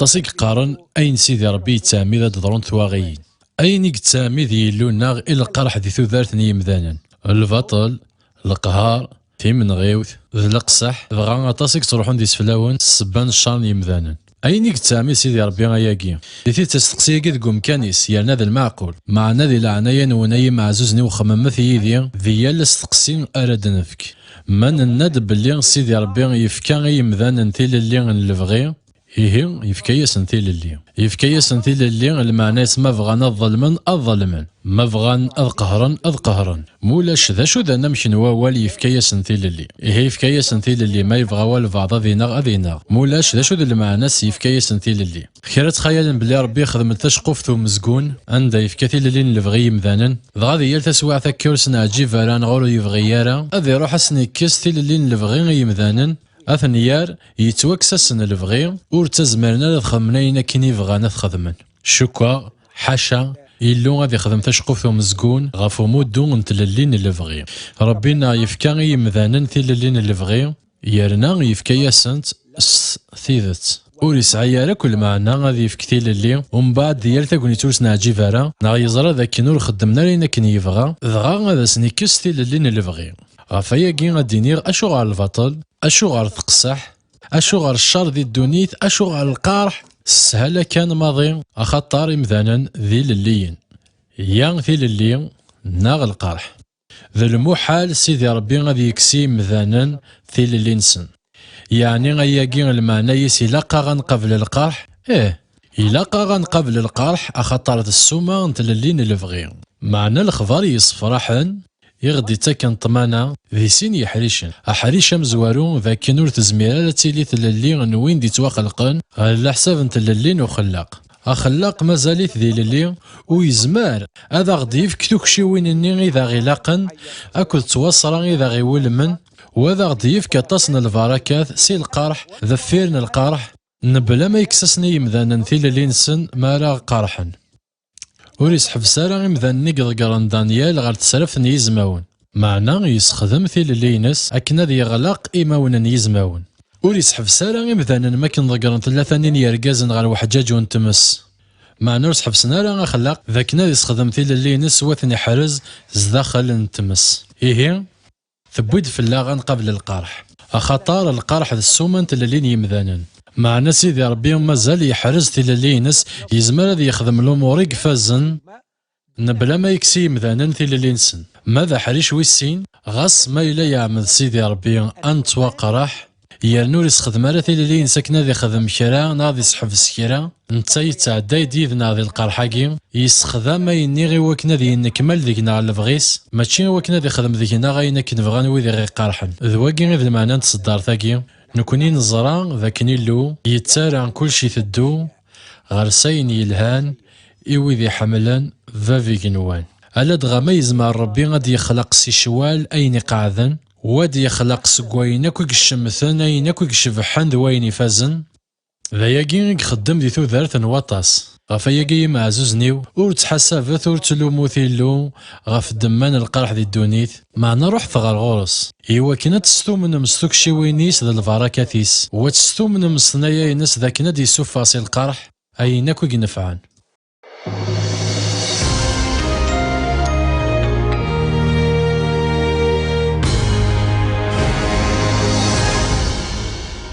تصيق قارن أين سيدي ربي يتسامي ذا ضرون ثواغيين أين يتسامي ذي يلوناغ إلى القرح ذي ثوذارت يمذانا البطل القهار في من غيوث ذي القصح ذغا تصيق تروحون دي سفلاون السبان الشان يمذانا أين يتسامي سيدي ربي غياكي ذي تستقسي كذ مكانيس يالنا ذا المعقول مع نادي العناية وناي معزوزني وخممثي ذي يال استقسي أراد نفك من الند باللي سيدي ربي يفكا يمذانا ثيل اللي نلفغي إيه يفكايا سنتيل اللي يفكايا سنتيل اللي المعنى ما بغانا الظلمن الظلمن ما بغان أذ قهرا مولاش ذا شو ذا نمشي نواوال يفكايا سنتيل اللي إيه يفكايا سنتيل اللي ما يبغى والو بعض ذينا مولاش ذا شو ذا المعنى يفكايا سنتيل اللي خير تخيل بلي ربي خدم تشقف ثم مزقون عند يفكاتيل اللي نلفغي مذانا غادي يال تسوع تكيرس نعجي فلان غولو يبغي يارا أذي يروح سنيكيس تيل اللي نلفغي يمذانا أثنيار يتوكسسن الفغي ور تزمرنا خمنينا كيني فغانا تخدمن شكا حاشا إلو غادي يخدم تشقف ومزقون غافو مودو نتللين الفغي ربنا يفكا يمذانن تللين الفغي يرنا يفكا ياسنت ثيذت ور يسعى راه كل معنى غادي يفكتي للي ومن بعد ديال تاكوني توسنا عجيفارا نا يزرى ذاك نور خدمنا لينا كني يبغى دغا غادا سنيكس تللين الفغي غافاياكي غادي اشو غار البطل اشو غار تقصح اشو غار الشر ذي الدونيت اشو غار القارح السهلة كان ماضي اخطار مثلا ذي لليين يا ذي للي ناغ القارح ذا المحال سيدي ربي غادي يكسي مثلا ذي للي نسن يعني غياكي المعنى يسيلاقا غن قبل القرح يلاقا غن قبل القرح اخطر السومة نتللين الفغي معنى الخبار يصفرحن يغدي تاكن طمانا ذي سين يحريشن أحريش مزوارو ذاك نور تزميرا تيلي تللي نوين دي تواخلقن على حساب نتللين وخلاق أخلاق مازاليت ذي للي ويزمار هذا غدي يفكتوك شي وين الني إذا غلاقن أكل توصرا إذا غي ولمن وهذا غدي يفكتصن البركات سي القرح ذفيرن القرح نبلا ما يكسسني يمذانا نثي للي نسن ما راه قرحا ور يسحب سارا إمذان نقض قران دانيال غير تسرفن يزماون معنى يسخدم ثيل اللينس أكن ذي يغلق إيماونا يزماون ور يسحب سارا إمذان ماكن ضقران ثلاثانين يرقازن غير وحجاج ونتمس معنى يسحب سنارا خلاق ذاكنا يسخدم ثيل اللينس وثني حرز زداخل نتمس إيه ثبويد في اللاغان قبل القرح أخطار القرح السومن تللين يمذانن معنى سيدي ربي مازال يحرز تللينس يزمر ذي يخدم الأمور يقفازن نبلا ما يكسي مذانا تللينسن ماذا حريش ويسين غاس ما إلا يعمل سيدي ربي أنت وقرح يرنور يسخدم على تللين ساكنة ذي خدم كرا ناضي يسحب سكرا نتا يتعدى يديذ ناضي القرحاكي يسخدم ينيغي وكنا ذي نكمل ذيكنا على الفغيس ماشي وكنا ذي خدم ذيكنا غاينا كنفغان وذي غي قرحن ذواكي غير المعنى تصدر ثاكي نكوني نزرا ذاك نيلو يتسارع كل شي تدو غرسين يلهان إوي ذي حملا ذافي جنوان ألا دغا ما يزمع ربي غادي يخلق سي شوال أين قاعذن وادي يخلق سكوين كوك الشمثن أين كوك الشبحان ذوين يفازن ذاياكي خدم ذي ثوذارت نواطاس غفاياكي معزوزنيو ور تحسبت ور تلومو ثيلو غف دمان القرح ذي الدونيت معنا روح ثغر غورس إيوا كنا تستو من مستوك شي وينيس ذا الفراكاتيس وتستو من مصنايا ينس ذاك نادي يسوف فاصل القرح أين كوك نفعان